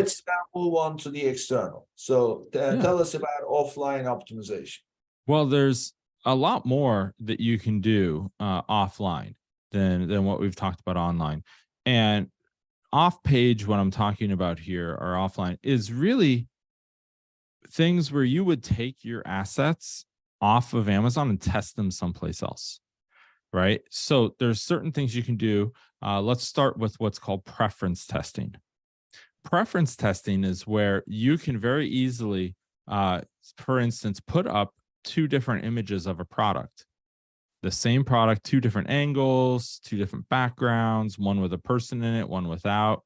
Let's now move on to the external. So tell us about offline optimization. Well, there's a lot more that you can do offline than what we've talked about online. And off page, what I'm talking about here, or offline, is really things where you would take your assets off of Amazon and test them someplace else, right? So there's certain things you can do. Let's start with what's called preference testing. Preference testing is where you can very easily, for instance, put up two different images of a product, the same product, two different angles, two different backgrounds, one with a person in it, one without,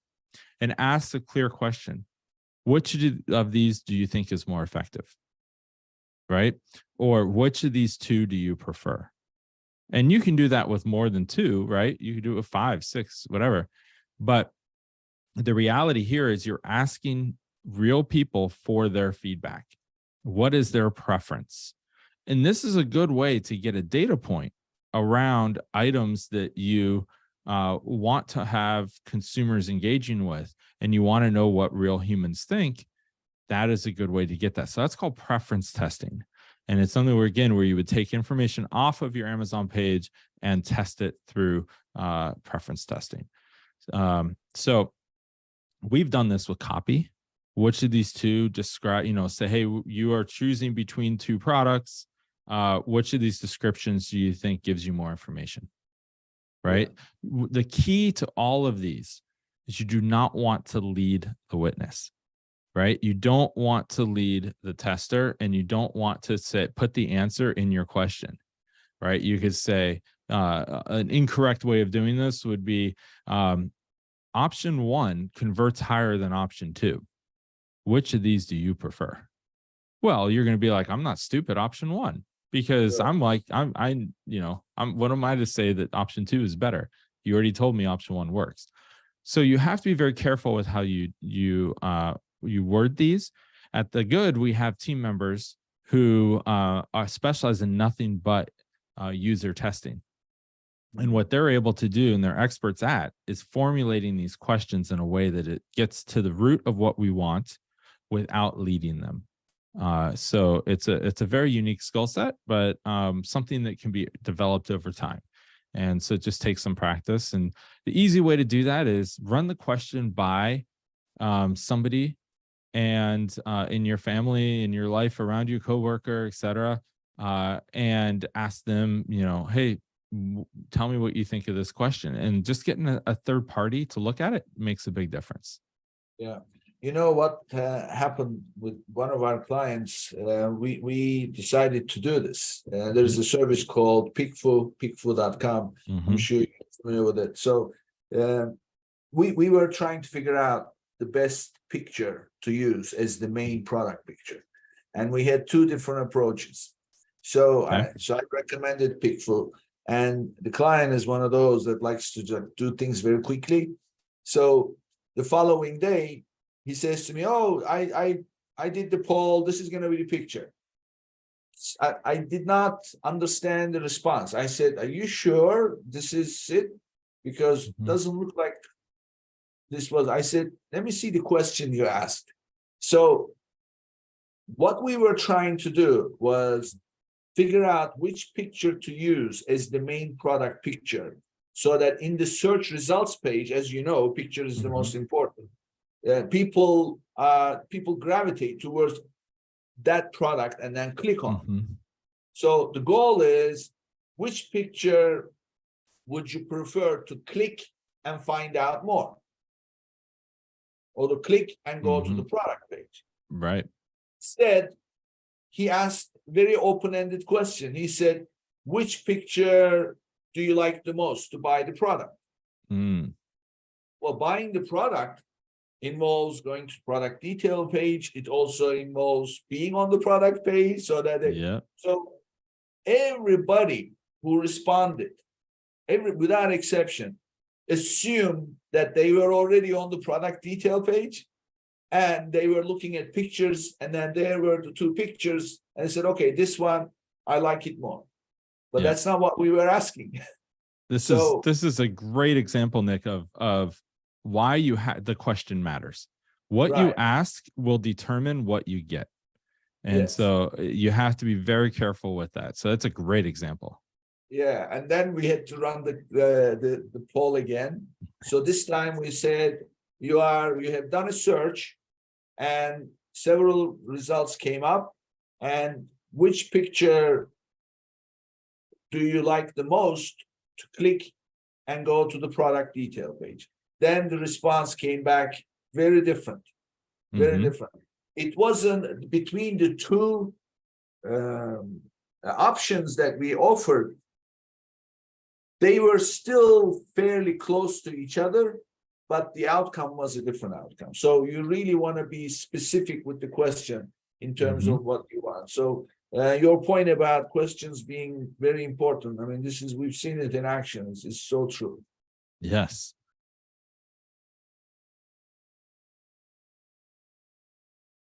and ask a clear question. Which of these do you think is more effective? Right? Or which of these two do you prefer? And you can do that with more than two, right? You can do it with 5, 6, whatever. But the reality here is you're asking real people for their feedback. What is their preference? And this is a good way to get a data point around items that you want to have consumers engaging with, and you want to know what real humans think. That is a good way to get that. So that's called preference testing. And it's something where, again, where you would take information off of your Amazon page and test it through preference testing. So we've done this with copy. Which of these two describe, say, hey, you are choosing between two products. Which of these descriptions do you think gives you more information? Right? Yeah. The key to all of these is you do not want to lead the witness, right? You don't want to lead the tester, and you don't want to put the answer in your question, right? You could say an incorrect way of doing this would be option 1 converts higher than option 2. Which of these do you prefer? Well, you're going to be like, I'm not stupid, option 1. Because I'm like, what am I to say that option 2 is better? You already told me option 1 works. So you have to be very careful with how you word these. At The Good, we have team members who are specialized in nothing but user testing. And what they're able to do, and they're experts at, is formulating these questions in a way that it gets to the root of what we want without leading them. So it's a very unique skill set, but something that can be developed over time. And so it just takes some practice. And the easy way to do that is run the question by somebody and in your family, in your life, around your coworker, et cetera, and ask them, hey, tell me what you think of this question. And just getting a third party to look at it makes a big difference. Yeah. You know what happened with one of our clients? We decided to do this. There's a service called Pickfu.com. Mm-hmm. I'm sure you're familiar with it. So we were trying to figure out the best picture to use as the main product picture, and we had 2 different approaches. So I recommended Pickfu, and the client is one of those that likes to do things very quickly. So the following day, he says to me, "Oh, I did the poll. This is going to be the picture." I did not understand the response. I said, "Are you sure this is it? Because it doesn't look like this was." I said, "Let me see the question you asked." So what we were trying to do was figure out which picture to use as the main product picture, so that in the search results page, as you know, picture is the most important. People gravitate towards that product and then click on. So the goal is, which picture would you prefer to click and find out more, or to click and go to the product page? Right. Instead, he asked a very open-ended question. He said, which picture do you like the most to buy the product? Well, buying the product involves going to product detail page. It also involves being on the product page, so that so everybody who responded, without exception, assumed that they were already on the product detail page, and they were looking at pictures, and then there were the 2 pictures, and I said, okay, this one I like it more. But that's not what we were asking. This is a great example, Nick, of why the question matters. What you Right. ask will determine what you get. And Yes. so you have to be very careful with that. So that's a great example. Yeah, and then we had to run the poll again. So this time we said you have done a search, and several results came up, and which picture do you like the most to click and go to the product detail page? Then the response came back very different, very different. It wasn't between the two options that we offered. They were still fairly close to each other, but the outcome was a different outcome. So you really want to be specific with the question in terms of what you want. So your point about questions being very important. I mean, we've seen it in action. It's so true. Yes.